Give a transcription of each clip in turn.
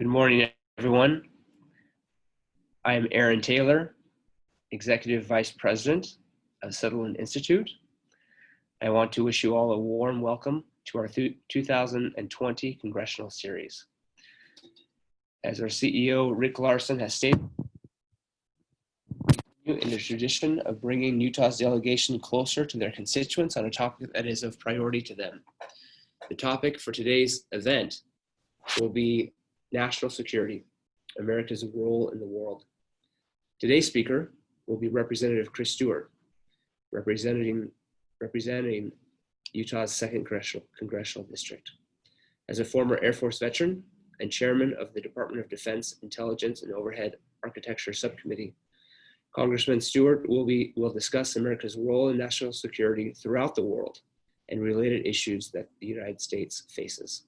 Good morning, everyone. I am Aaron Taylor, Executive Vice President of Sutherland Institute. I want to wish you all a warm welcome to our 2020 Congressional Series. As our CEO, Rick Larson, has stated, in the tradition of bringing Utah's delegation closer to their constituents on a topic that is of priority to them. The topic for today's event will be national security, America's role in the world. Today's speaker will be Representative Chris Stewart, representing Utah's 2nd Congressional District. As a former Air Force veteran and chairman of the Department of Defense Intelligence and Overhead Architecture Subcommittee, Congressman Stewart will discuss America's role in national security throughout the world and related issues that the United States faces.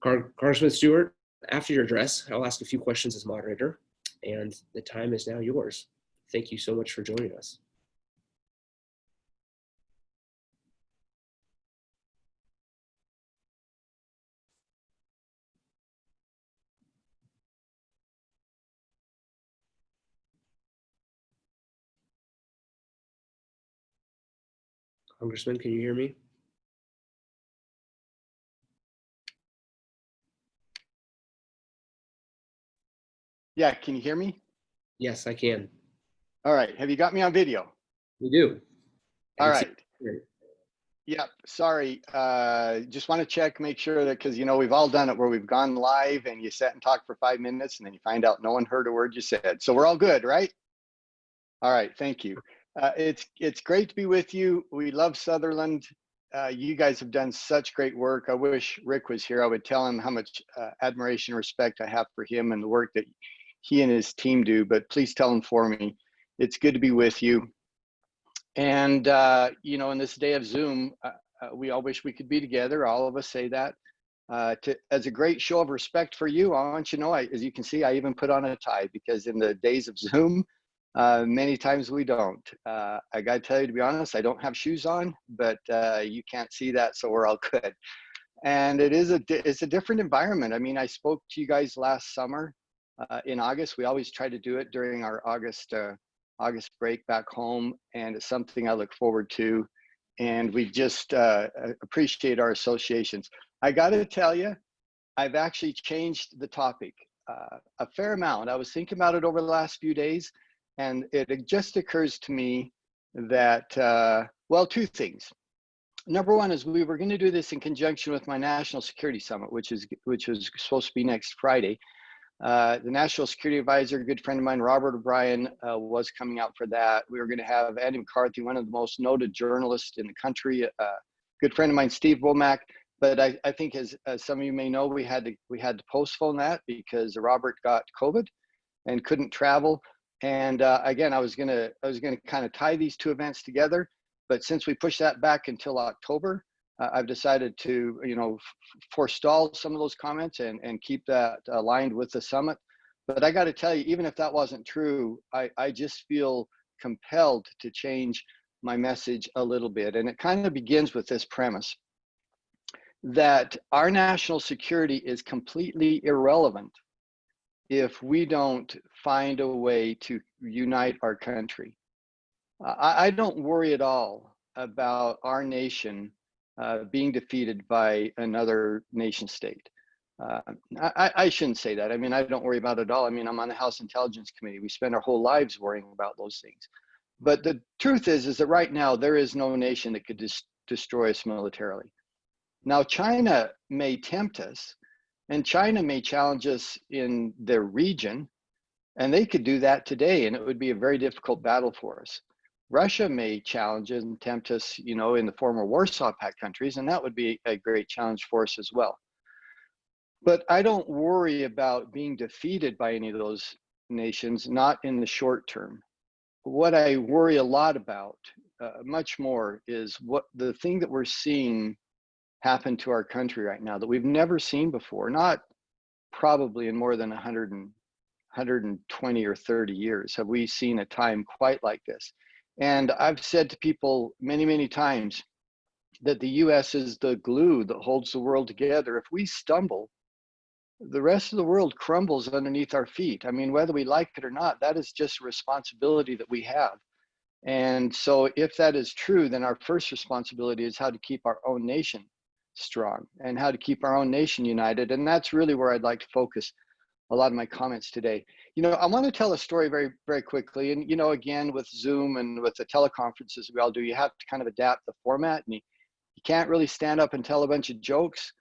Congressman Stewart, after your address, I'll ask a few questions as moderator, and the time is now yours. Thank you so much for joining us. Congressman, can you hear me? Yeah, can you hear me? Yes, I can. All right, have you got me on video? We do. All right. Yep, sorry, just want to check, make sure that, because we've all done it where we've gone live and you sat and talked for 5 minutes and then you find out no one heard a word you said. So we're all good, right? All right, thank you. It's great to be with you. We love Sutherland. You guys have done such great work. I wish Rick was here. I would tell him how much admiration and respect I have for him and the work that he and his team do, but please tell him for me. It's good to be with you. And, in this day of Zoom, we all wish we could be together. All of us say that. As a great show of respect for you, I want you to know, as you can see, I even put on a tie because in the days of Zoom, many times we don't. I got to tell you, to be honest, I don't have shoes on, but you can't see that, so we're all good. And it's a different environment. I mean, I spoke to you guys last summer in August. We always try to do it during our August break back home, and it's something I look forward to. And we just appreciate our associations. I got to tell you, I've actually changed the topic a fair amount. I was thinking about it over the last few days, and it just occurs to me that, well, two things. Number one is we were going to do this in conjunction with my National Security Summit, which was supposed to be next Friday. The National Security Advisor, a good friend of mine, Robert O'Brien, was coming out for that. We were going to have Andy McCarthy, one of the most noted journalists in the country, a good friend of mine, Steve Womack. But I think, as some of you may know, we had to postpone that because Robert got COVID and couldn't travel. And again, I was gonna kind of tie these two events together. But since we pushed that back until October, I've decided to, forestall some of those comments and keep that aligned with the summit. But I got to tell you, even if that wasn't true, I just feel compelled to change my message a little bit. And it kind of begins with this premise that our national security is completely irrelevant if we don't find a way to unite our country. I don't worry at all about our nation being defeated by another nation state. I shouldn't say that. I mean, I don't worry about it at all. I mean, I'm on the House Intelligence Committee. We spend our whole lives worrying about those things. But the truth is that right now, there is no nation that could destroy us militarily. Now, China may tempt us, and China may challenge us in their region, and they could do that today, and it would be a very difficult battle for us. Russia may challenge us and tempt us, in the former Warsaw Pact countries, and that would be a great challenge for us as well. But I don't worry about being defeated by any of those nations, not in the short term. What I worry a lot about, much more, is what the thing that we're seeing happen to our country right now that we've never seen before, not probably in more than 120 or 30 years have we seen a time quite like this. And I've said to people many, many times that the US is the glue that holds the world together. If we stumble, the rest of the world crumbles underneath our feet. I mean, whether we like it or not, that is just a responsibility that we have. And so if that is true, then our first responsibility is how to keep our own nation strong and how to keep our own nation united. And that's really where I'd like to focus a lot of my comments today. I want to tell a story very, very quickly. And, again, with Zoom and with the teleconferences we all do, you have to kind of adapt the format. And you can't really stand up and tell a bunch of jokes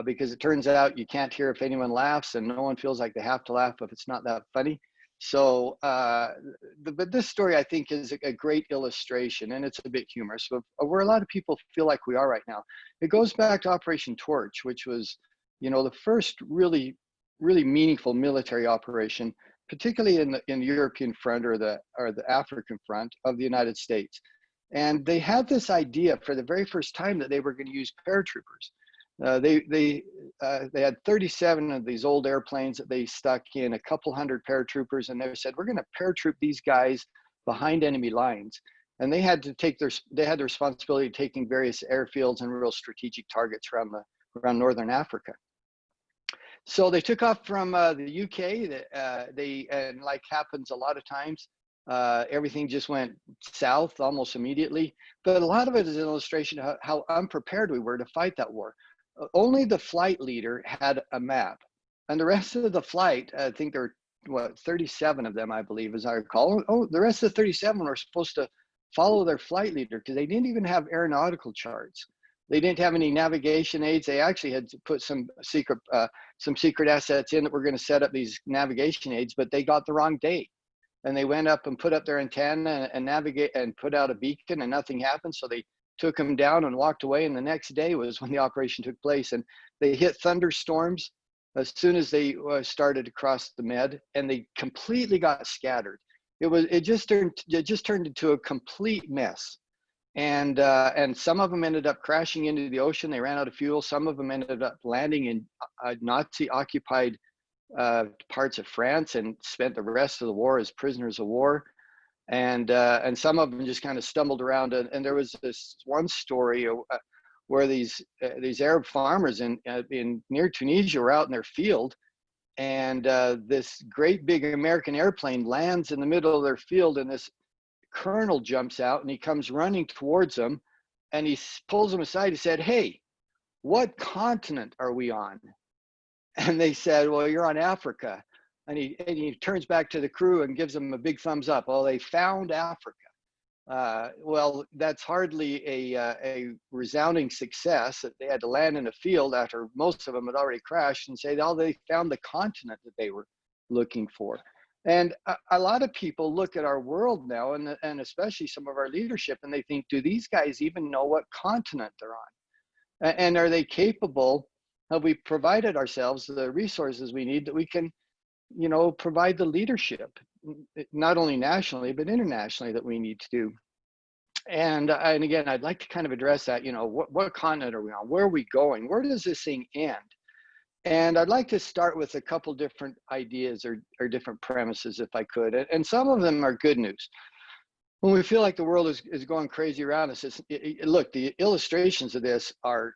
because it turns out you can't hear if anyone laughs, and no one feels like they have to laugh if it's not that funny. So, but this story, I think, is a great illustration, and it's a bit humorous of where a lot of people feel like we are right now. It goes back to Operation Torch, which was, the first really meaningful military operation, particularly in the European front or the African front of the United States. And they had this idea for the very first time that they were going to use paratroopers. They had 37 of these old airplanes that they stuck in, a couple hundred paratroopers, and they said, we're going to paratroop these guys behind enemy lines. And they had the responsibility of taking various airfields and real strategic targets around northern Africa. So they took off from the UK. And like happens a lot of times, everything just went south almost immediately. But a lot of it is an illustration of how unprepared we were to fight that war. Only the flight leader had a map, and the rest of the flight, I think there were 37 of them, I believe, as I recall. The rest of the 37 were supposed to follow their flight leader because they didn't even have aeronautical charts. They didn't have any navigation aids. They actually had to put some secret assets in that were going to set up these navigation aids, but they got the wrong date. And they went up and put up their antenna and navigate and put out a beacon, and nothing happened. So they took them down and walked away. And the next day was when the operation took place. And they hit thunderstorms as soon as they started to cross the Med, and they completely got scattered. It just turned into a complete mess. And some of them ended up crashing into the ocean. They ran out of fuel. Some of them ended up landing in Nazi-occupied parts of France and spent the rest of the war as prisoners of war. And some of them just kind of stumbled around. And there was this one story where these Arab farmers in near Tunisia were out in their field, and this great big American airplane lands in the middle of their field, and this colonel jumps out and he comes running towards them, and he pulls them aside. He said, "Hey, what continent are we on?" And they said, "Well, you're on Africa." And he turns back to the crew and gives them a big thumbs up. "Well, they found Africa." Well, that's hardly a resounding success. That they had to land in a field after most of them had already crashed and say, "Oh, they found the continent that they were looking for." And a lot of people look at our world now, and especially some of our leadership, and they think, do these guys even know what continent they're on? And are they capable? Have we provided ourselves the resources we need that we can, provide the leadership, not only nationally, but internationally, that we need to do? And again, I'd like to kind of address that, what continent are we on? Where are we going? Where does this thing end? And I'd like to start with a couple different ideas or different premises, if I could. And some of them are good news. When we feel like the world is going crazy around us, look, the illustrations of this are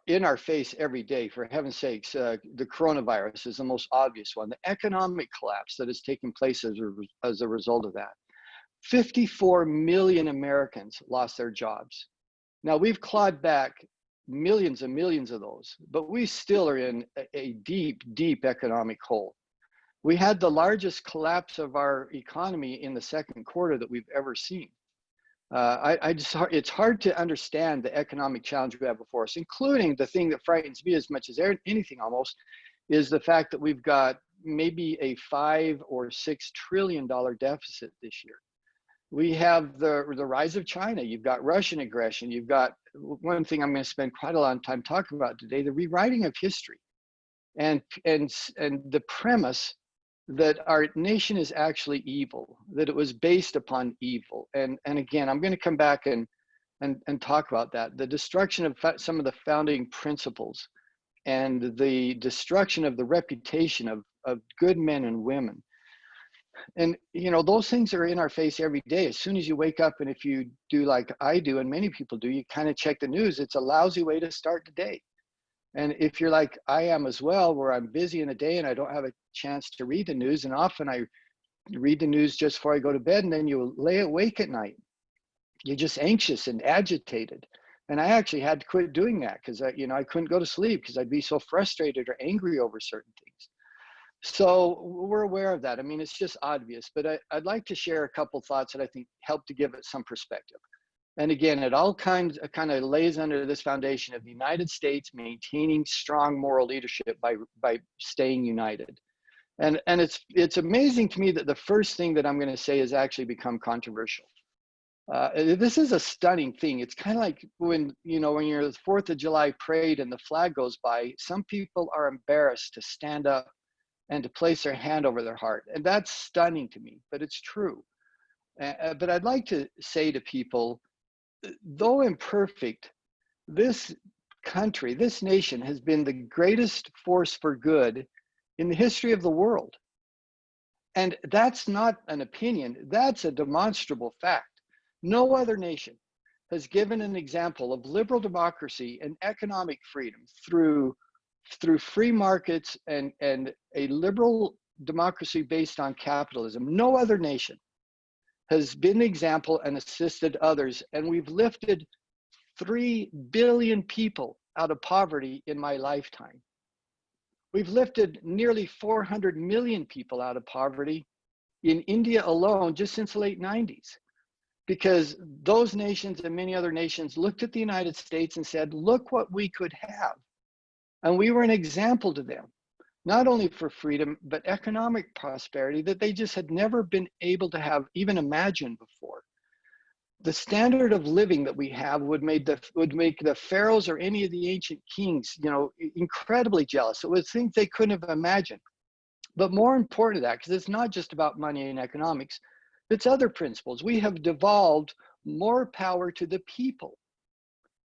in our face every day. For heaven's sakes, the coronavirus is the most obvious one. The economic collapse that is taking place as a result of that. 54 million Americans lost their jobs. Now, we've clawed back millions and millions of those, but we still are in a deep, deep economic hole. We had the largest collapse of our economy in the second quarter that we've ever seen. It's hard to understand the economic challenge we have before us, including the thing that frightens me as much as anything almost, is the fact that we've got maybe a $5 or $6 trillion deficit this year. We have the rise of China. You've got Russian aggression. You've got one thing I'm going to spend quite a lot of time talking about today: the rewriting of history, and the premise that our nation is actually evil, that it was based upon evil. And again, I'm going to come back and talk about that. The destruction of some of the founding principles, and the destruction of the reputation of good men and women. And, those things are in our face every day. As soon as you wake up, and if you do like I do, and many people do, you kind of check the news. It's a lousy way to start the day. And if you're like I am as well, where I'm busy in a day and I don't have a chance to read the news, and often I read the news just before I go to bed, and then you lay awake at night. You're just anxious and agitated. And I actually had to quit doing that because I couldn't go to sleep because I'd be so frustrated or angry over certain things. So we're aware of that. I mean, it's just obvious, but I'd like to share a couple thoughts that I think help to give it some perspective. And again, it all kind of lays under this foundation of the United States maintaining strong moral leadership by staying united. And it's amazing to me that the first thing that I'm going to say has actually become controversial. This is a stunning thing. It's kind of like when you're the 4th of July parade and the flag goes by, some people are embarrassed to stand up and to place their hand over their heart. And that's stunning to me, but it's true. But I'd like to say to people, though imperfect, this country, this nation has been the greatest force for good in the history of the world. And that's not an opinion, that's a demonstrable fact. No other nation has given an example of liberal democracy and economic freedom through free markets and a liberal democracy based on capitalism. No other nation has been an example and assisted others. And we've lifted 3 billion people out of poverty in my lifetime. We've lifted nearly 400 million people out of poverty in India alone just since the late 90s. Because those nations and many other nations looked at the United States and said, look what we could have. And we were an example to them, not only for freedom, but economic prosperity that they just had never been able to have even imagined before. The standard of living that we have would make the pharaohs or any of the ancient kings, incredibly jealous. It was things they couldn't have imagined. But more important to that, because it's not just about money and economics, it's other principles. We have devolved more power to the people,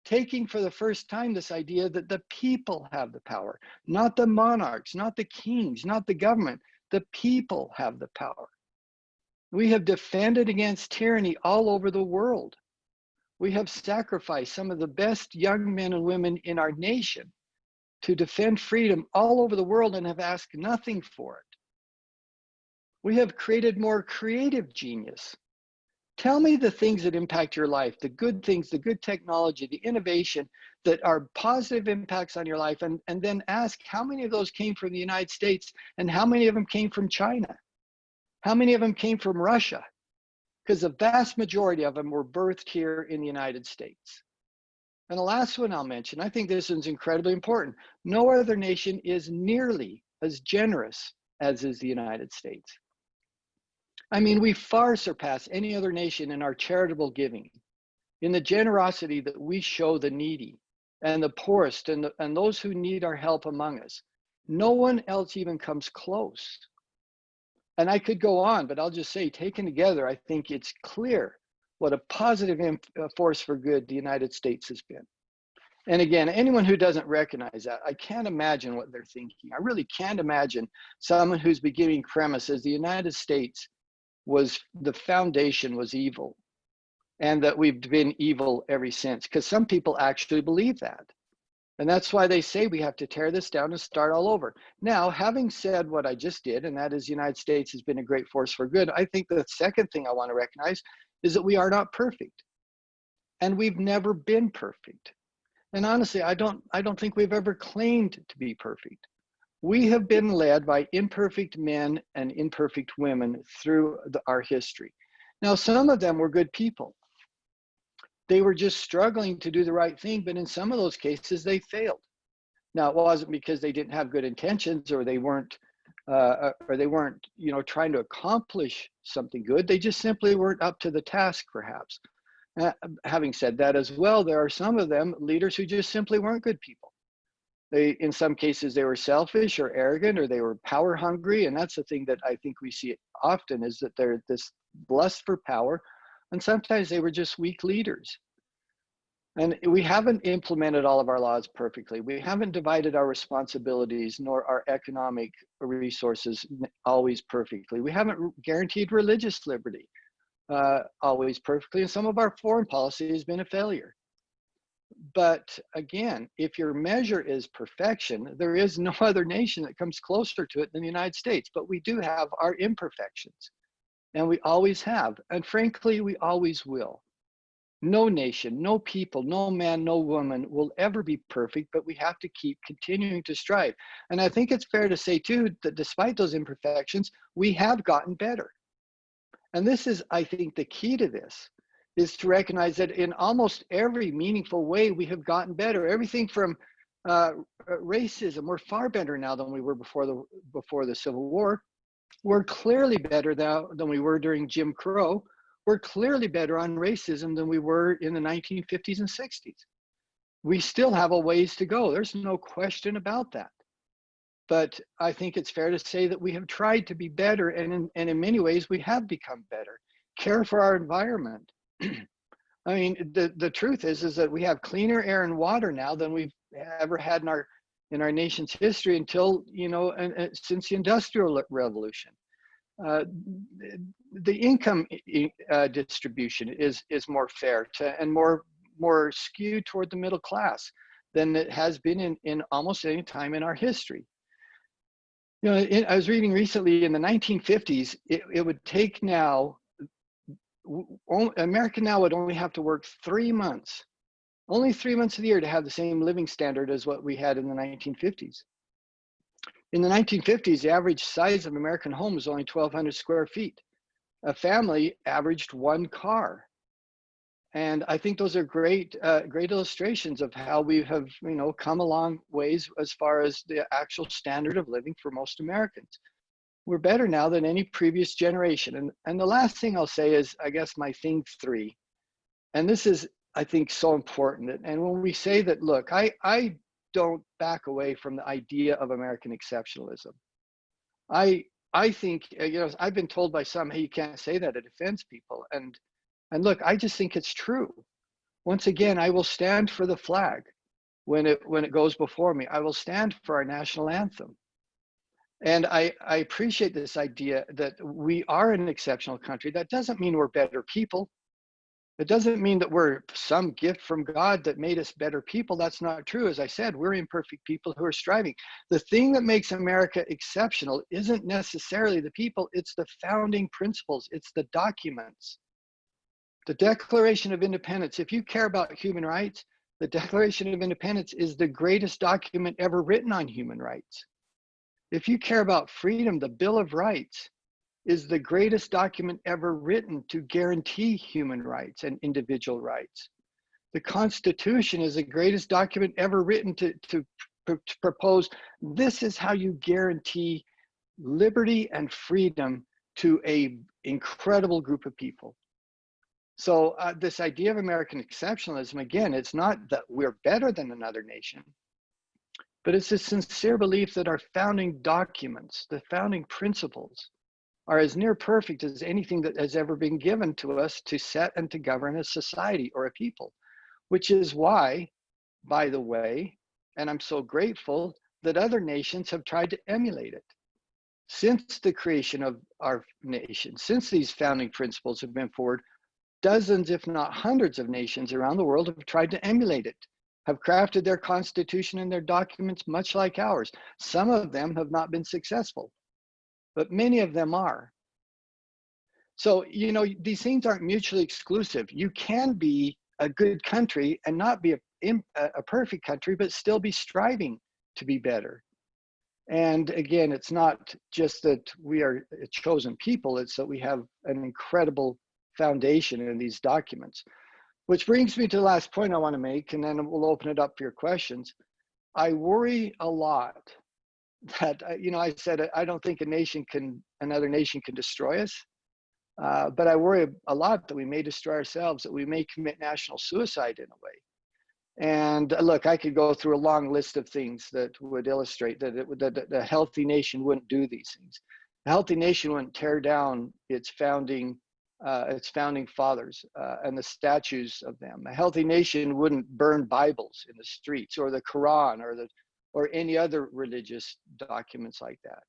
taking for the first time this idea that the people have the power, not the monarchs, not the kings, not the government. The people have the power. We have defended against tyranny all over the world. We have sacrificed some of the best young men and women in our nation to defend freedom all over the world and have asked nothing for it. We have created more creative genius. Tell me the things that impact your life, the good things, the good technology, the innovation that are positive impacts on your life, and then ask how many of those came from the United States and how many of them came from China? How many of them came from Russia? Because the vast majority of them were birthed here in the United States. And the last one I'll mention, I think this is incredibly important. No other nation is nearly as generous as is the United States. I mean, we far surpass any other nation in our charitable giving, in the generosity that we show the needy and the poorest and those who need our help among us. No one else even comes close. And I could go on, but I'll just say, taken together, I think it's clear what a positive force for good the United States has been. And again, anyone who doesn't recognize that, I can't imagine what they're thinking. I really can't imagine someone whose beginning premise is the United States was the foundation was evil and that we've been evil ever since, because some people actually believe that. And that's why they say we have to tear this down and start all over. Now, having said what I just did, and that is the United States has been a great force for good, I think the second thing I want to recognize is that we are not perfect. And we've never been perfect. And honestly, I don't think we've ever claimed to be perfect. We have been led by imperfect men and imperfect women through our history. Now, some of them were good people. They were just struggling to do the right thing, but in some of those cases, they failed. Now, it wasn't because they didn't have good intentions or they weren't, trying to accomplish something good. They just simply weren't up to the task, perhaps. Having said that as well, there are some of them leaders who just simply weren't good people. In some cases, they were selfish or arrogant, or they were power hungry. And that's the thing that I think we see often, is that they're this lust for power. And sometimes they were just weak leaders. And we haven't implemented all of our laws perfectly. We haven't divided our responsibilities nor our economic resources always perfectly. We haven't guaranteed religious liberty always perfectly. And some of our foreign policy has been a failure. But again, if your measure is perfection, there is no other nation that comes closer to it than the United States. But we do have our imperfections, and we always have. And frankly, we always will. No nation, no people, no man, no woman will ever be perfect, but we have to keep continuing to strive. And I think it's fair to say, too, that despite those imperfections, we have gotten better. And this is, I think, the key to this, is to recognize that in almost every meaningful way, we have gotten better. Everything from racism, we're far better now than we were before the Civil War. We're clearly better now than we were during Jim Crow. We're clearly better on racism than we were in the 1950s and 60s. We still have a ways to go. There's no question about that. But I think it's fair to say that we have tried to be better, and in many ways we have become better. Care for our environment. I mean, the truth is that we have cleaner air and water now than we've ever had in our nation's history until, since the Industrial Revolution. The income distribution is more fair and more skewed toward the middle class than it has been in almost any time in our history. I was reading recently in the 1950s, it would take now, America now would only have to work 3 months, only 3 months of the year to have the same living standard as what we had in the 1950s. In the 1950s, the average size of American home was only 1,200 square feet. A family averaged 1 car. And I think those are great illustrations of how we have, come a long ways as far as the actual standard of living for most Americans. We're better now than any previous generation. And the last thing I'll say is, I guess, my thing 3. And this is, I think, so important. And when we say that, look, I don't back away from the idea of American exceptionalism. I think, I've been told by some, hey, you can't say that, it offends people. And look, I just think it's true. Once again, I will stand for the flag when it goes before me. I will stand for our national anthem. And I appreciate this idea that we are an exceptional country. That doesn't mean we're better people. It doesn't mean that we're some gift from God that made us better people. That's not true. As I said, we're imperfect people who are striving. The thing that makes America exceptional isn't necessarily the people, it's the founding principles, it's the documents. The Declaration of Independence, if you care about human rights, the Declaration of Independence is the greatest document ever written on human rights. If you care about freedom, the Bill of Rights is the greatest document ever written to guarantee human rights and individual rights. The Constitution is the greatest document ever written to propose, this is how you guarantee liberty and freedom to an incredible group of people. So this idea of American exceptionalism, again, it's not that we're better than another nation, but it's a sincere belief that our founding documents, the founding principles, are as near perfect as anything that has ever been given to us to set and to govern a society or a people, which is why, by the way, and I'm so grateful that other nations have tried to emulate it. Since the creation of our nation, since these founding principles have been forward, dozens, if not hundreds of nations around the world have tried to emulate it, have crafted their constitution and their documents much like ours. Some of them have not been successful, but many of them are. So, these things aren't mutually exclusive. You can be a good country and not be a perfect country, but still be striving to be better. And again, it's not just that we are a chosen people, it's that we have an incredible foundation in these documents. Which brings me to the last point I want to make, and then we'll open it up for your questions. I worry a lot that, I said, I don't think another nation can destroy us. But I worry a lot that we may destroy ourselves, that we may commit national suicide in a way. And look, I could go through a long list of things that would illustrate that a healthy nation wouldn't do these things. A healthy nation wouldn't tear down its founding fathers and the statues of them. A healthy nation wouldn't burn Bibles in the streets, or the Quran, or any other religious documents like that.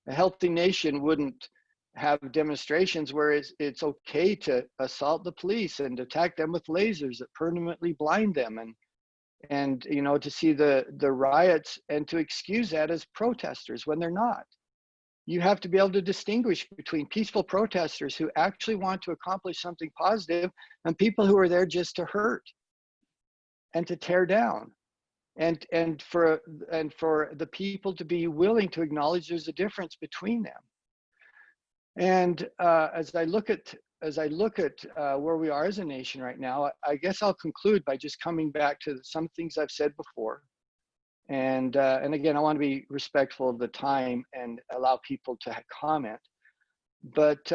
A healthy nation wouldn't have demonstrations where it's okay to assault the police and attack them with lasers that permanently blind them and to see the riots and to excuse that as protesters when they're not. You have to be able to distinguish between peaceful protesters who actually want to accomplish something positive and people who are there just to hurt and to tear down. And for the people to be willing to acknowledge there's a difference between them. And as I look at where we are as a nation right now, I guess I'll conclude by just coming back to some things I've said before. And again, I want to be respectful of the time and allow people to comment. But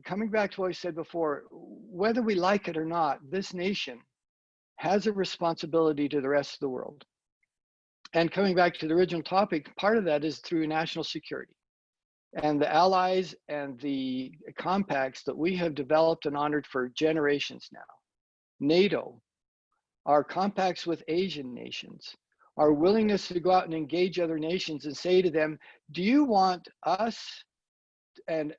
coming back to what I said before, whether we like it or not, this nation has a responsibility to the rest of the world. And coming back to the original topic, part of that is through national security. And the allies and the compacts that we have developed and honored for generations now, NATO, our compacts with Asian nations, our willingness to go out and engage other nations and say to them, do you want us and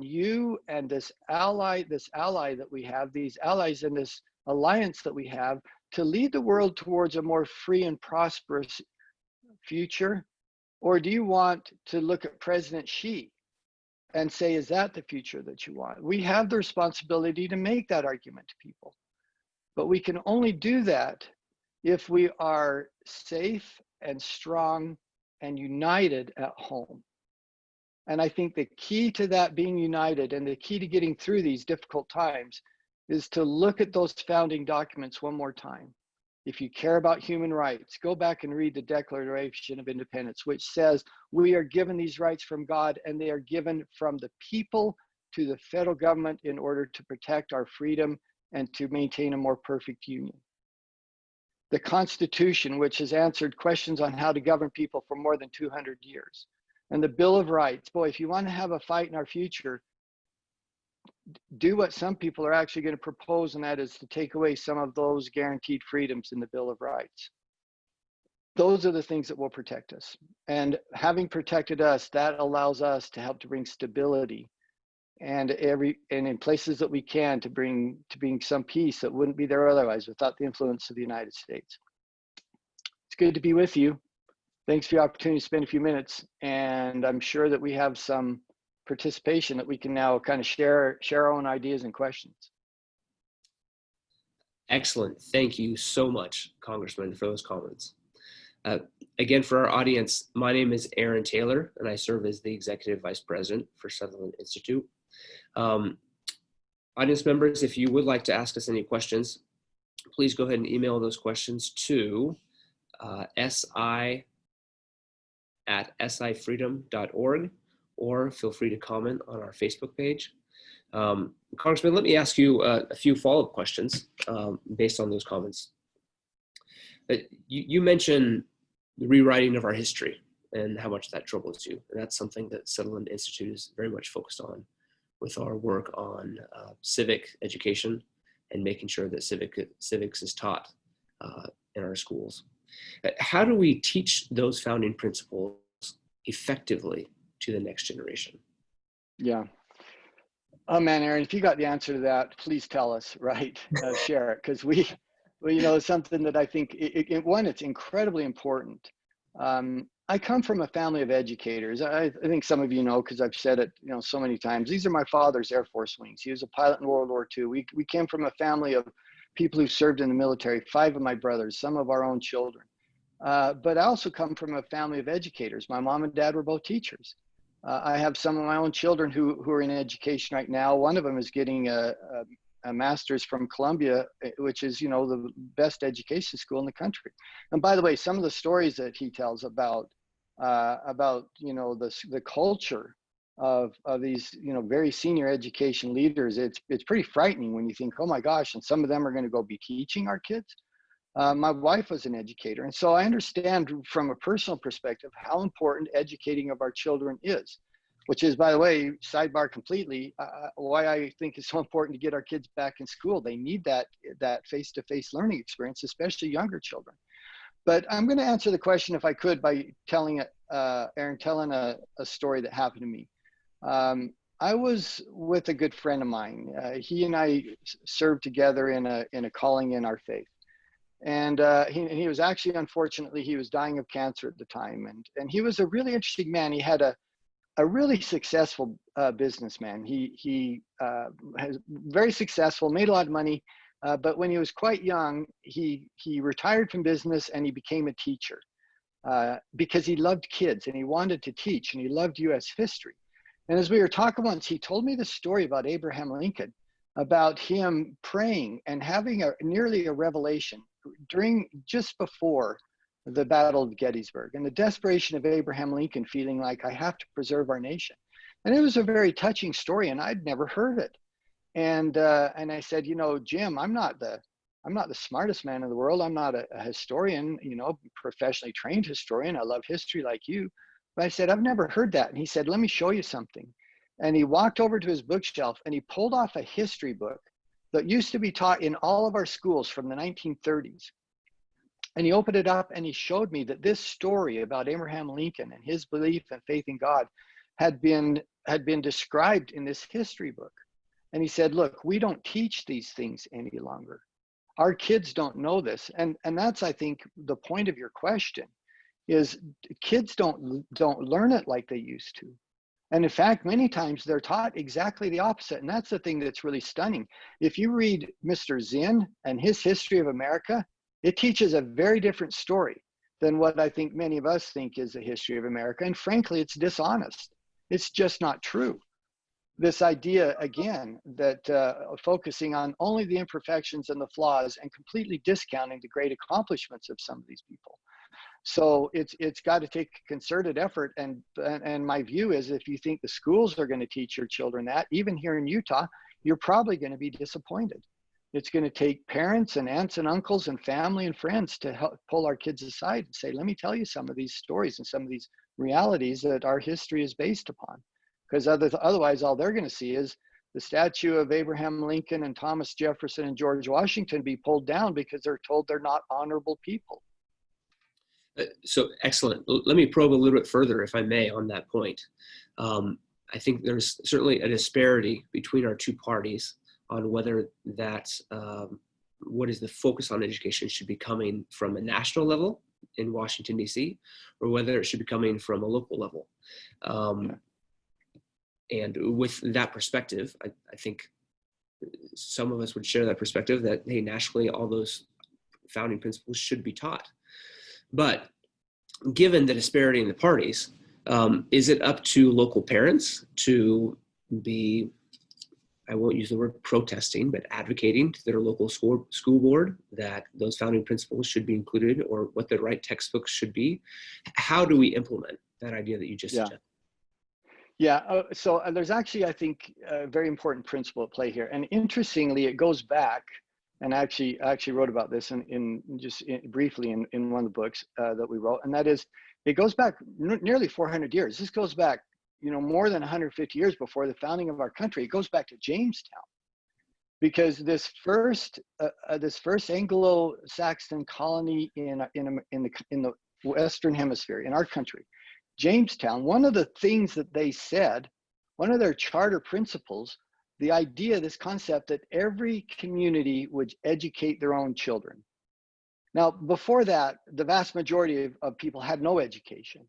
you and this ally that we have, these allies in this alliance that we have, to lead the world towards a more free and prosperous future? Or do you want to look at President Xi and say, is that the future that you want? We have the responsibility to make that argument to people. But we can only do that if we are safe and strong and united at home. And I think the key to that being united and the key to getting through these difficult times is to look at those founding documents one more time. If you care about human rights, go back and read the Declaration of Independence, which says we are given these rights from God and they are given from the people to the federal government in order to protect our freedom and to maintain a more perfect union. The Constitution, which has answered questions on how to govern people for more than 200 years. And the Bill of Rights. Boy, if you want to have a fight in our future, do what some people are actually going to propose, and that is to take away some of those guaranteed freedoms in the Bill of Rights. Those are the things that will protect us. And having protected us, that allows us to help to bring stability and in places that we can to bring some peace that wouldn't be there otherwise without the influence of the United States. It's good to be with you. Thanks for the opportunity to spend a few minutes. And I'm sure that we have some participation that we can now kind of share our own ideas and questions. Excellent. Thank you so much, Congressman, for those comments. Again, for our audience, my name is Aaron Taylor, and I serve as the Executive Vice President for Sutherland Institute. Audience members, if you would like to ask us any questions, please go ahead and email those questions to si@sifreedom.org, or feel free to comment on our Facebook page. Congressman, let me ask you a few follow-up questions based on those comments. You mentioned the rewriting of our history and how much that troubles you. And that's something that Sutherland Institute is very much focused on with our work on civic education and making sure that civics is taught in our schools. How do we teach those founding principles effectively to the next generation? Yeah. Oh man, Aaron, if you got the answer to that, please tell us, right? Share it, because we it's something that I think, one, it's incredibly important. I come from a family of educators. I think some of you know, because I've said it so many times. These are my father's Air Force wings. He was a pilot in World War II. We came from a family of people who served in the military, 5 of my brothers, some of our own children. But I also come from a family of educators. My mom and dad were both teachers. I have some of my own children who are in education right now. One of them is getting a master's from Columbia, which is, the best education school in the country. And by the way, some of the stories that he tells about the culture of these, very senior education leaders, it's pretty frightening when you think, oh my gosh, and some of them are going to go be teaching our kids. My wife was an educator, and so I understand from a personal perspective how important educating of our children is, which is, by the way, sidebar completely, why I think it's so important to get our kids back in school. They need that face-to-face learning experience, especially younger children. But I'm going to answer the question, if I could, by telling a story that happened to me. I was with a good friend of mine. He and I served together in a calling in our faith. And he was actually, unfortunately, he was dying of cancer at the time. And he was a really interesting man. He had a really successful businessman. He has very successful, made a lot of money. But when he was quite young, he retired from business and he became a teacher because he loved kids and he wanted to teach and he loved U.S. history. And as we were talking once, he told me this story about Abraham Lincoln, about him praying and having nearly a revelation just before the Battle of Gettysburg, and the desperation of Abraham Lincoln feeling like, I have to preserve our nation. And it was a very touching story, and I'd never heard it. And I said, Jim, I'm not the smartest man in the world. I'm not a historian, professionally trained historian. I love history like you. But I said, I've never heard that. And he said, let me show you something. And he walked over to his bookshelf and he pulled off a history book that used to be taught in all of our schools from the 1930s. And he opened it up and he showed me that this story about Abraham Lincoln and his belief and faith in God had been described in this history book. And he said, look, we don't teach these things any longer. Our kids don't know this. And that's, I think, the point of your question is kids don't learn it like they used to. And in fact, many times they're taught exactly the opposite. And that's the thing that's really stunning. If you read Mr. Zinn and his History of America, it teaches a very different story than what I think many of us think is the history of America. And frankly, it's dishonest. It's just not true. This idea, again, that focusing on only the imperfections and the flaws and completely discounting the great accomplishments of some of these people. So it's got to take a concerted effort. And my view is, if you think the schools are going to teach your children that, even here in Utah, you're probably going to be disappointed. It's going to take parents and aunts and uncles and family and friends to help pull our kids aside and say, let me tell you some of these stories and some of these realities that our history is based upon. Because otherwise, all they're going to see is the statue of Abraham Lincoln and Thomas Jefferson and George Washington be pulled down because they're told they're not honorable people. So excellent. Let me probe a little bit further, if I may, on that point. I think there's certainly a disparity between our two parties on whether what is the focus on education should be coming from a national level in Washington, D.C., or whether it should be coming from a local level. And with that perspective, I think some of us would share that perspective that, hey, nationally, all those founding principles should be taught. But given the disparity in the parties, is it up to local parents to be, I won't use the word protesting, but advocating to their local school board that those founding principles should be included, or what the right textbooks should be? How do we implement that idea that you just suggested? Yeah, so there's actually, I think, a very important principle at play here. And interestingly, it goes back, and I actually wrote about this briefly in one of the books that we wrote, and that is, it goes back nearly 400 years. This goes back, more than 150 years before the founding of our country. It goes back to Jamestown, because this first Anglo-Saxon colony in the Western Hemisphere, in our country, Jamestown, one of the things that they said, one of their charter principles, the idea, this concept that every community would educate their own children. Now, before that, the vast majority of people had no education.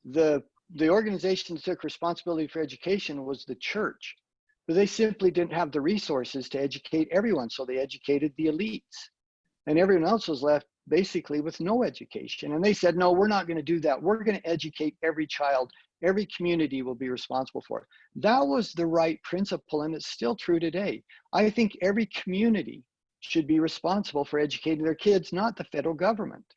The organization that took responsibility for education was the church, but they simply didn't have the resources to educate everyone, so they educated the elites. And everyone else was left basically with no education. And they said, no, we're not going to do that. We're going to educate every child. Every community will be responsible for it. That was the right principle, and it's still true today. I think every community should be responsible for educating their kids, not the federal government.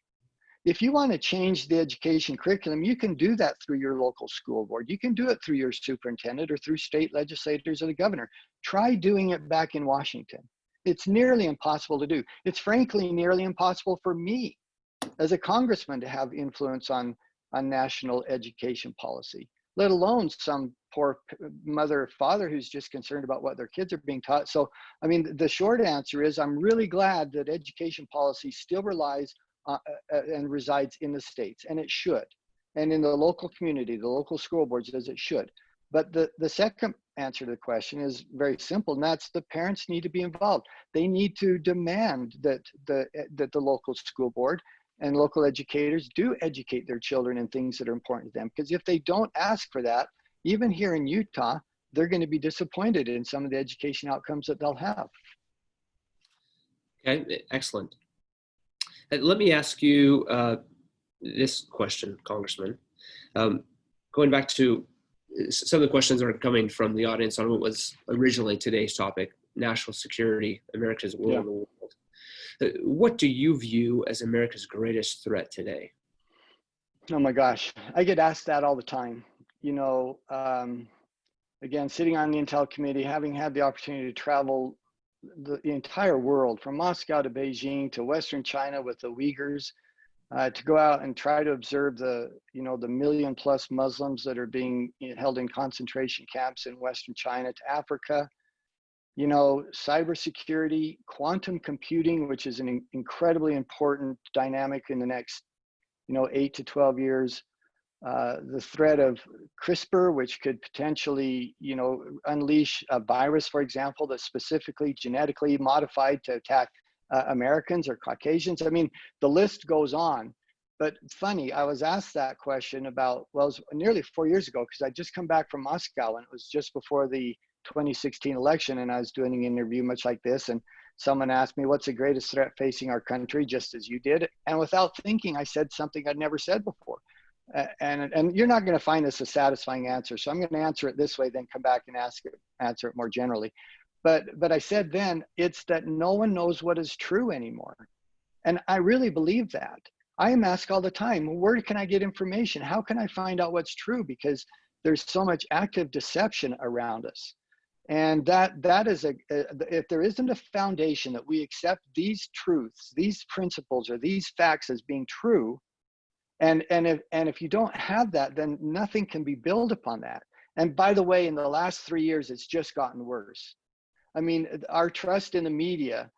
If you want to change the education curriculum, you can do that through your local school board. You can do it through your superintendent or through state legislators or the governor. Try doing it back in Washington. It's nearly impossible to do. It's frankly nearly impossible for me as a congressman to have influence on national education policy, let alone some poor mother or father who's just concerned about what their kids are being taught. So, I mean, the short answer is I'm really glad that education policy still relies and resides in the states, and it should, and in the local community, the local school boards, as it should. But the second answer to the question is very simple, and that's the parents need to be involved. They need to demand that the local school board and local educators do educate their children in things that are important to them. Because if they don't ask for that, even here in Utah, they're going to be disappointed in some of the education outcomes that they'll have. Okay, excellent. Let me ask you this question, Congressman. Going back to some of the questions that are coming from the audience on what was originally today's topic, national security, America's role in the world. What do you view as America's greatest threat today? Oh my gosh, I get asked that all the time. You know, again, sitting on the Intel Committee, having had the opportunity to travel the entire world, from Moscow to Beijing to Western China with the Uyghurs, to go out and try to observe the million plus Muslims that are being held in concentration camps in Western China, to Africa. You know, cybersecurity, quantum computing, which is an incredibly important dynamic in the next, 8 to 12 years. The threat of CRISPR, which could potentially, unleash a virus, for example, that's specifically genetically modified to attack Americans or Caucasians. I mean, the list goes on. But funny, I was asked that question about, well, it was nearly 4 years ago, because I just come back from Moscow, and it was just before the 2016 election, and I was doing an interview much like this, and someone asked me, what's the greatest threat facing our country, just as you did. And without thinking, I said something I'd never said before. And you're not going to find this a satisfying answer, so I'm going to answer it this way, then come back and answer it more generally. But I said then, it's that no one knows what is true anymore. And I really believe that. I am asked all the time, where can I get information? How can I find out what's true? Because there's so much active deception around us. And that is if there isn't a foundation that we accept these truths, these principles, or these facts as being true, and if you don't have that, then nothing can be built upon that. And by the way, in the last 3 years, it's just gotten worse. I mean, our trust in the media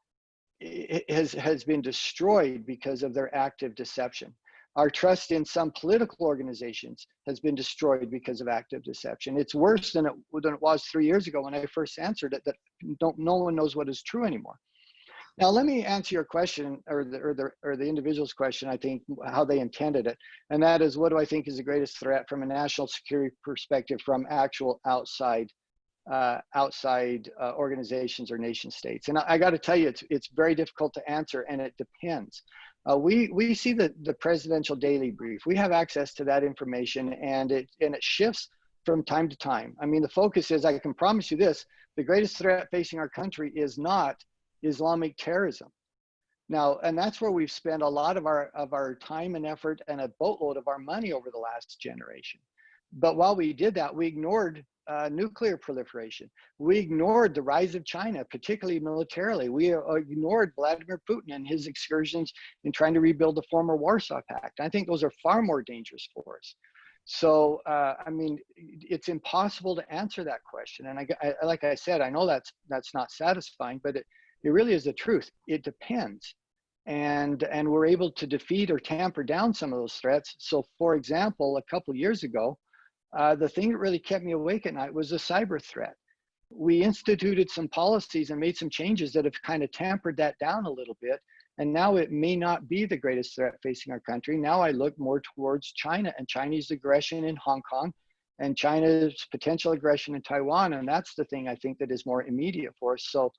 has been destroyed because of their active deception. Our trust in some political organizations has been destroyed because of active deception. It's worse than it was 3 years ago when I first answered it, that no one knows what is true anymore. Now, let me answer your question, or the individual's question, I think, how they intended it. And that is, what do I think is the greatest threat from a national security perspective from actual outside organizations or nation states? And I got to tell you, it's very difficult to answer, and it depends. We see the presidential daily brief. We have access to that information, and it shifts from time to time. I mean, the focus is, I can promise you this, the greatest threat facing our country is not Islamic terrorism. Now, and that's where we've spent a lot of our time and effort and a boatload of our money over the last generation. But while we did that, we ignored nuclear proliferation. We ignored the rise of China, particularly militarily. We ignored Vladimir Putin and his excursions in trying to rebuild the former Warsaw Pact. I think those are far more dangerous for us. So, I mean, it's impossible to answer that question. And I like I said, I know that's not satisfying, but it really is the truth. It depends. And we're able to defeat or tamper down some of those threats. So, for example, a couple of years ago, the thing that really kept me awake at night was the cyber threat. We instituted some policies and made some changes that have kind of tampered that down a little bit. And now it may not be the greatest threat facing our country. Now I look more towards China and Chinese aggression in Hong Kong and China's potential aggression in Taiwan. And that's the thing I think that is more immediate for us. So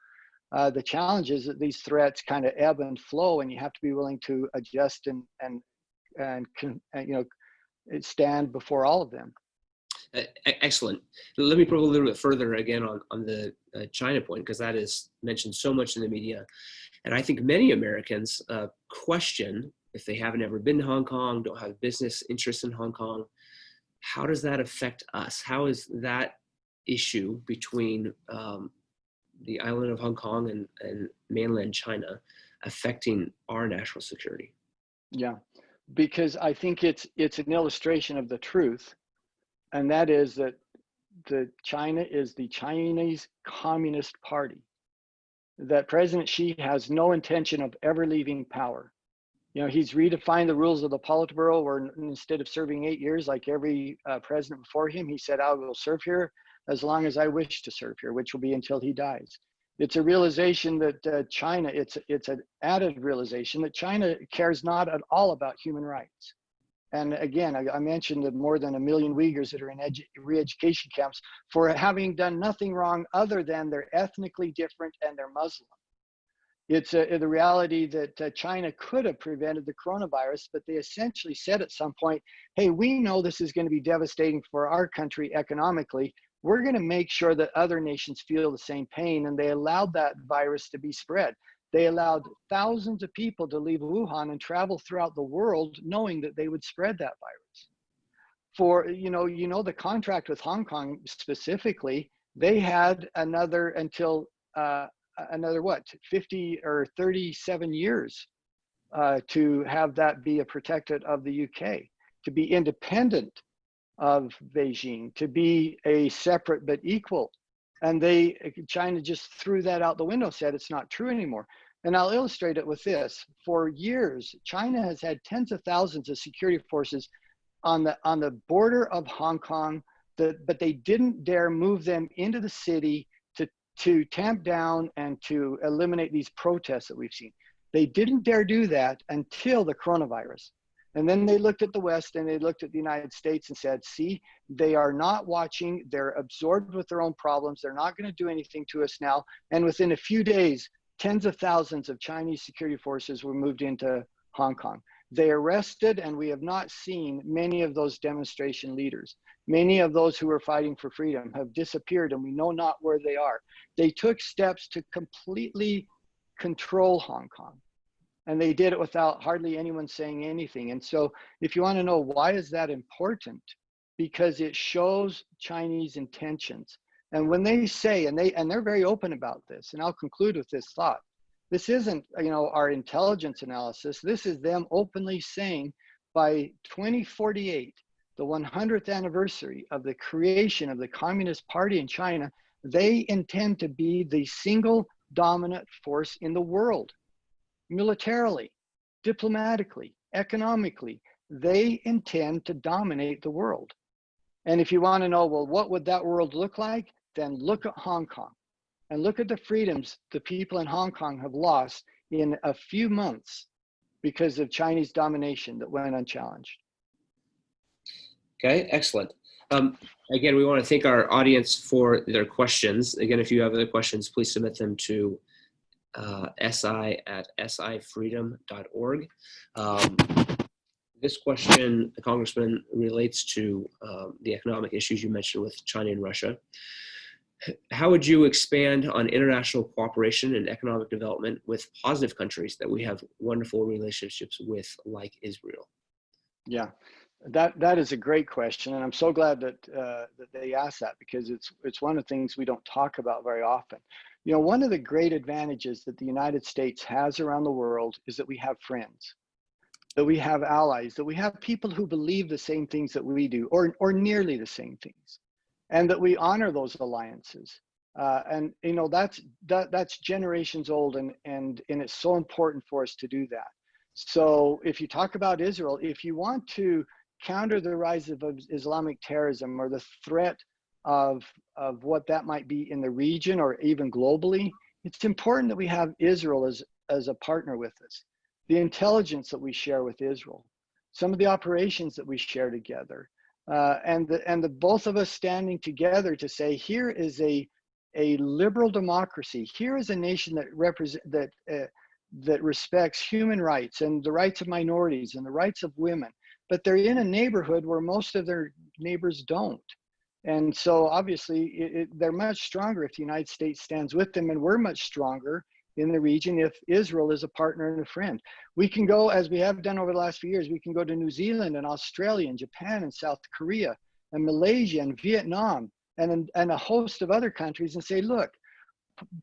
the challenge is that these threats kind of ebb and flow, and you have to be willing to adjust and stand before all of them. Excellent. Let me probe a little bit further again on the China point, because that is mentioned so much in the media. And I think many Americans question, if they haven't ever been to Hong Kong, don't have business interests in Hong Kong, how does that affect us? How is that issue between the island of Hong Kong and mainland China affecting our national security? Yeah, because I think it's an illustration of the truth. And that is that China is the Chinese Communist Party, that President Xi has no intention of ever leaving power. You know, he's redefined the rules of the Politburo, where instead of serving 8 years like every president before him, he said, I will serve here as long as I wish to serve here, which will be until he dies. It's a realization that China, it's an added realization that China cares not at all about human rights. And again, I mentioned that more than 1 million Uyghurs that are in re-education camps for having done nothing wrong other than they're ethnically different and they're Muslim. It's the reality that China could have prevented the coronavirus, but they essentially said at some point, hey, we know this is going to be devastating for our country economically. We're going to make sure that other nations feel the same pain. And they allowed that virus to be spread. They allowed thousands of people to leave Wuhan and travel throughout the world, knowing that they would spread that virus. For, the contract with Hong Kong specifically, they had another 50 or 37 years to have that be a protectorate of the UK, to be independent of Beijing, to be a separate but equal. And China just threw that out the window, said it's not true anymore. And I'll illustrate it with this. For years, China has had tens of thousands of security forces on the border of Hong Kong, but they didn't dare move them into the city to tamp down and to eliminate these protests that we've seen. They didn't dare do that until the coronavirus. And then they looked at the West and they looked at the United States and said, see, they are not watching, they're absorbed with their own problems, they're not going to do anything to us now. And within a few days, tens of thousands of Chinese security forces were moved into Hong Kong. They arrested, and we have not seen many of those demonstration leaders. Many of those who were fighting for freedom have disappeared, and we know not where they are. They took steps to completely control Hong Kong, and they did it without hardly anyone saying anything. And so if you want to know why is that important, because it shows Chinese intentions. And when they say, and they're very open about this, and I'll conclude with this thought, this isn't, our intelligence analysis. This is them openly saying by 2048, the 100th anniversary of the creation of the Communist Party in China, they intend to be the single dominant force in the world, militarily, diplomatically, economically. They intend to dominate the world. And if you want to know, well, what would that world look like? Then look at Hong Kong. And look at the freedoms the people in Hong Kong have lost in a few months because of Chinese domination that went unchallenged. Okay, excellent. Again, we want to thank our audience for their questions. Again, if you have other questions, please submit them to si@sifreedom.org. This question, Congressman, relates to the economic issues you mentioned with China and Russia. How would you expand on international cooperation and economic development with positive countries that we have wonderful relationships with, like Israel? Yeah, that is a great question, and I'm so glad that that they asked that, because it's one of the things we don't talk about very often. One of the great advantages that the United States has around the world is that we have friends, that we have allies, that we have people who believe the same things that we do, or nearly the same things, and that we honor those alliances. And that's generations old, and it's so important for us to do that. So if you talk about Israel, if you want to counter the rise of Islamic terrorism or the threat of what that might be in the region or even globally, it's important that we have Israel as a partner with us. The intelligence that we share with Israel, some of the operations that we share together, and the both of us standing together to say, here is a liberal democracy. Here is a nation that respects human rights and the rights of minorities and the rights of women, but they're in a neighborhood where most of their neighbors don't. And so obviously they're much stronger if the United States stands with them, and we're much stronger in the region if Israel is a partner and a friend. We can go, as we have done over the last few years, we can go to New Zealand and Australia and Japan and South Korea and Malaysia and Vietnam and a host of other countries and say, look,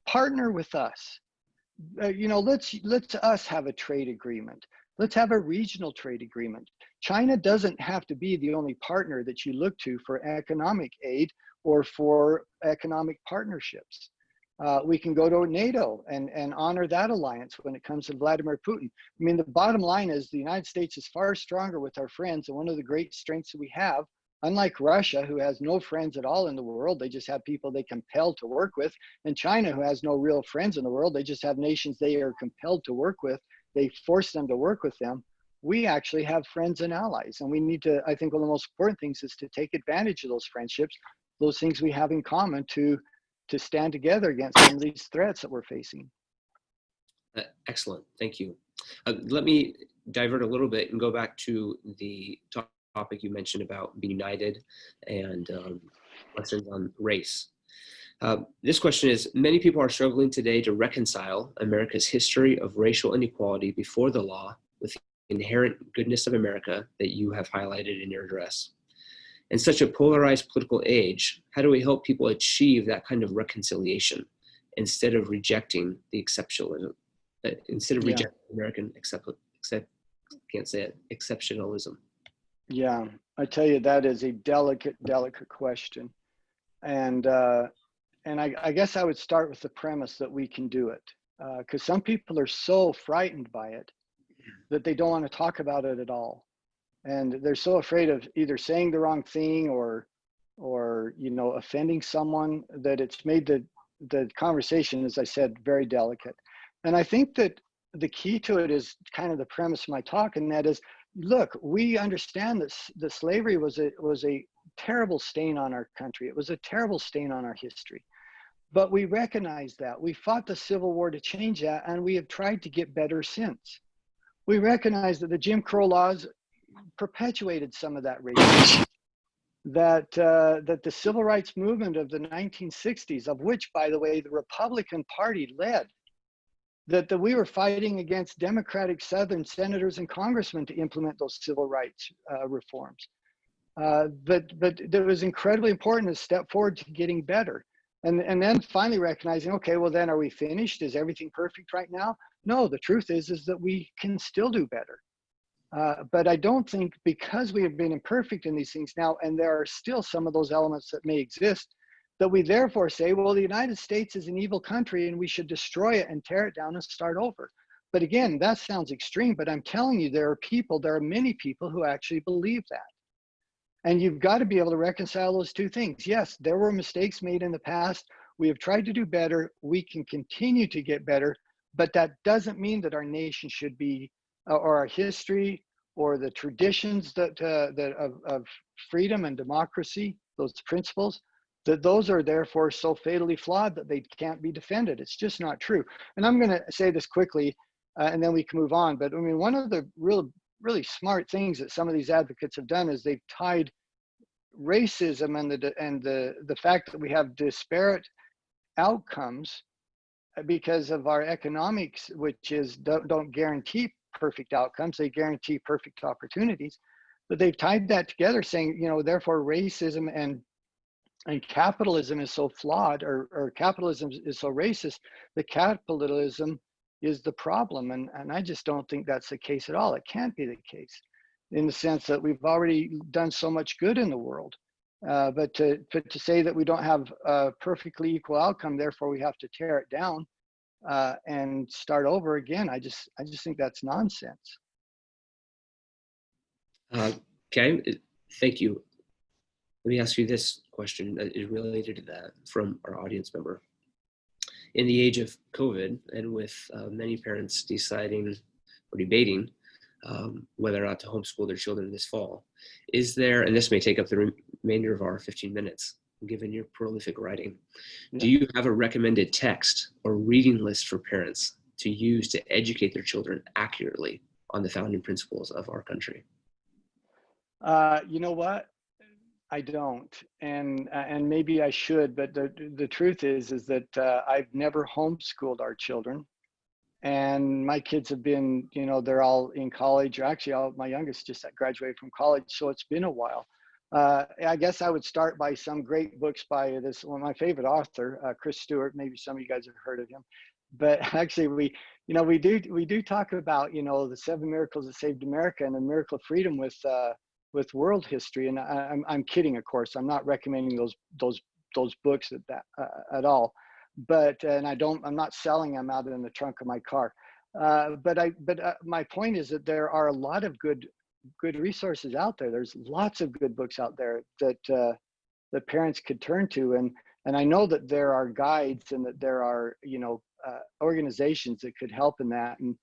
partner with us. Let's us have a trade agreement. Let's have a regional trade agreement. China doesn't have to be the only partner that you look to for economic aid or for economic partnerships. We can go to NATO and honor that alliance when it comes to Vladimir Putin. I mean, the bottom line is the United States is far stronger with our friends. And one of the great strengths that we have, unlike Russia, who has no friends at all in the world, they just have people they compel to work with, and China, who has no real friends in the world, they just have nations they are compelled to work with. They force them to work with them. We actually have friends and allies. And we need to, I think one of the most important things is to take advantage of those friendships, those things we have in common to stand together against some of these threats that we're facing. Excellent, thank you. Let me divert a little bit and go back to the topic you mentioned about being united and questions on race. This question is, many people are struggling today to reconcile America's history of racial inequality before the law with the inherent goodness of America that you have highlighted in your address. In such a polarized political age, how do we help people achieve that kind of reconciliation instead of rejecting the exceptionalism, rejecting American exceptionalism? Yeah, I tell you, that is a delicate question. And I guess I would start with the premise that we can do it. Because some people are so frightened by it that they don't want to talk about it at all. And they're so afraid of either saying the wrong thing or offending someone that it's made the conversation, as I said, very delicate. And I think that the key to it is kind of the premise of my talk, and that is, look, we understand that the slavery was a terrible stain on our country. It was a terrible stain on our history. But we recognize that. We fought the Civil War to change that, and we have tried to get better since. We recognize that the Jim Crow laws perpetuated some of that racism, that the civil rights movement of the 1960s, of which, by the way, the Republican Party led, that we were fighting against Democratic Southern senators and congressmen to implement those civil rights reforms. But it was incredibly important to step forward to getting better. And then finally recognizing, okay, well then, are we finished? Is everything perfect right now? No, the truth is that we can still do better. But I don't think, because we have been imperfect in these things now, and there are still some of those elements that may exist, that we therefore say, well, the United States is an evil country and we should destroy it and tear it down and start over. But again, that sounds extreme, but I'm telling you, there are many people who actually believe that. And you've got to be able to reconcile those two things. Yes, there were mistakes made in the past. We have tried to do better. We can continue to get better, but that doesn't mean that our nation should be, or our history, or the traditions of freedom and democracy, those principles, that those are therefore so fatally flawed that they can't be defended. It's just not true. And I'm going to say this quickly, and then we can move on. But I mean, one of the really smart things that some of these advocates have done is they've tied racism and the fact that we have disparate outcomes because of our economics, which is don't guarantee perfect outcomes, they guarantee perfect opportunities. But they've tied that together, saying, therefore racism and capitalism is so flawed, or capitalism is so racist, that capitalism is the problem. And I just don't think that's the case at all. It can't be the case, in the sense that we've already done so much good in the world. But to say that we don't have a perfectly equal outcome, therefore we have to tear it down and start over again, I just think that's nonsense. Okay, thank you. Let me ask you this question that is related to that from our audience member. In the age of COVID, and with many parents deciding or debating whether or not to homeschool their children this fall, is there, and this may take up the remainder of our 15 minutes, given your prolific writing, do you have a recommended text or reading list for parents to use to educate their children accurately on the founding principles of our country? You know what? I don't, and maybe I should, but the truth is that I've never homeschooled our children, and my kids have been, they're all in college, or actually my youngest just graduated from college, so it's been a while. I guess I would start by some great books by one of my favorite author, Chris Stewart. Maybe some of you guys have heard of him, but actually we do talk about the 7 miracles that saved America and the miracle of freedom with world history. And I'm kidding, of course. I'm not recommending those books at all. and I'm not selling them out in the trunk of my car. My point is that there are a lot of good resources out there. There's lots of good books out there that parents could turn to, and I know that there are guides and that there are organizations that could help in that. And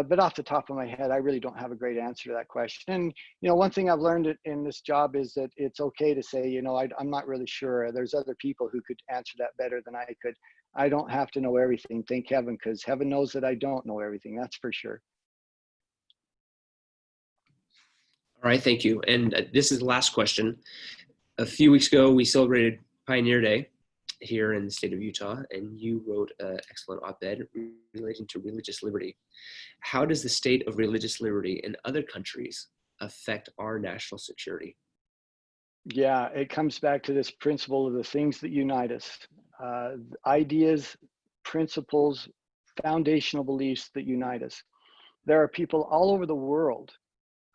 but off the top of my head, I really don't have a great answer to that question. And one thing I've learned in this job is that it's okay to say, I'm not really sure. There's other people who could answer that better than I could. I don't have to know everything, thank heaven, because heaven knows that I don't know everything. That's for sure. All right, thank you. And this is the last question. A few weeks ago, we celebrated Pioneer Day here in the state of Utah, and you wrote an excellent op-ed relating to religious liberty. How does the state of religious liberty in other countries affect our national security? Yeah, it comes back to this principle of the things that unite us. Ideas, principles, foundational beliefs that unite us. There are people all over the world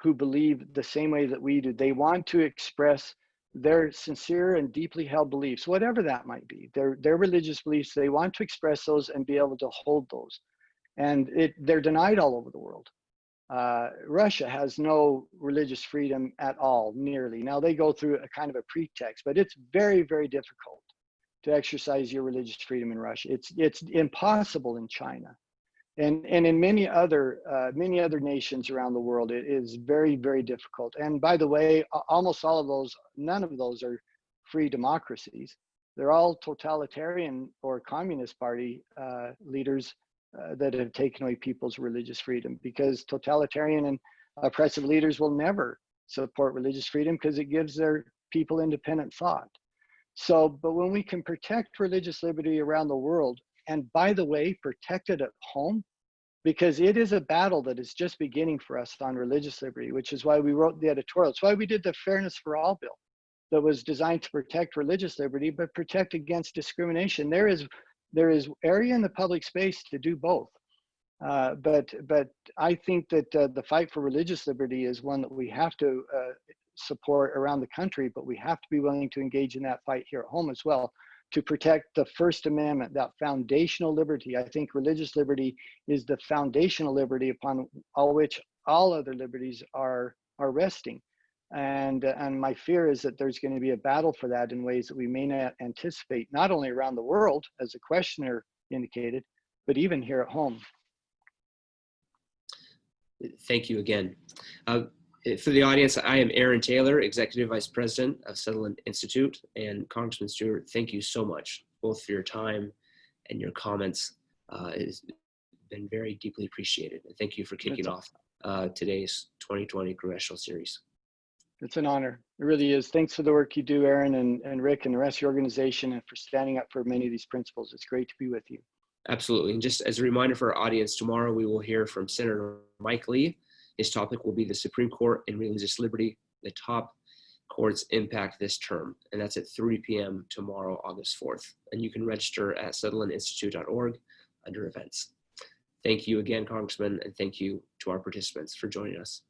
who believe the same way that we do. They want to express their sincere and deeply held beliefs, whatever that might be, their religious beliefs. They want to express those and be able to hold those. And they're denied all over the world. Russia has no religious freedom at all, nearly. Now they go through a kind of a pretext, but it's very, very difficult to exercise your religious freedom in Russia. It's impossible in China. And in many other nations around the world, it is very, very difficult. And by the way, almost all of those, none of those are free democracies. They're all totalitarian or communist party leaders that have taken away people's religious freedom, because totalitarian and oppressive leaders will never support religious freedom because it gives their people independent thought. So, but when we can protect religious liberty around the world, and by the way, protect it at home, because it is a battle that is just beginning for us on religious liberty, which is why we wrote the editorial. It's why we did the Fairness for All bill that was designed to protect religious liberty, but protect against discrimination. There is area in the public space to do both. But I think that the fight for religious liberty is one that we have to support around the country, but we have to be willing to engage in that fight here at home as well, to protect the First Amendment, that foundational liberty. I think religious liberty is the foundational liberty upon which all other liberties are resting. And my fear is that there's going to be a battle for that in ways that we may not anticipate, not only around the world, as the questioner indicated, but even here at home. Thank you again. For the audience, I am Aaron Taylor, Executive Vice President of Sutherland Institute, and Congressman Stewart, thank you so much, both for your time and your comments. It's been very deeply appreciated. And thank you for kicking off today's 2020 Congressional Series. It's an honor. It really is. Thanks for the work you do, Aaron and Rick and the rest of your organization, and for standing up for many of these principles. It's great to be with you. Absolutely. And just as a reminder for our audience, tomorrow we will hear from Senator Mike Lee. His topic will be the Supreme Court and religious liberty, the top court's impact this term. And that's at 3 p.m. tomorrow, August 4th. And you can register at sutherlandinstitute.org under events. Thank you again, Congressman, and thank you to our participants for joining us.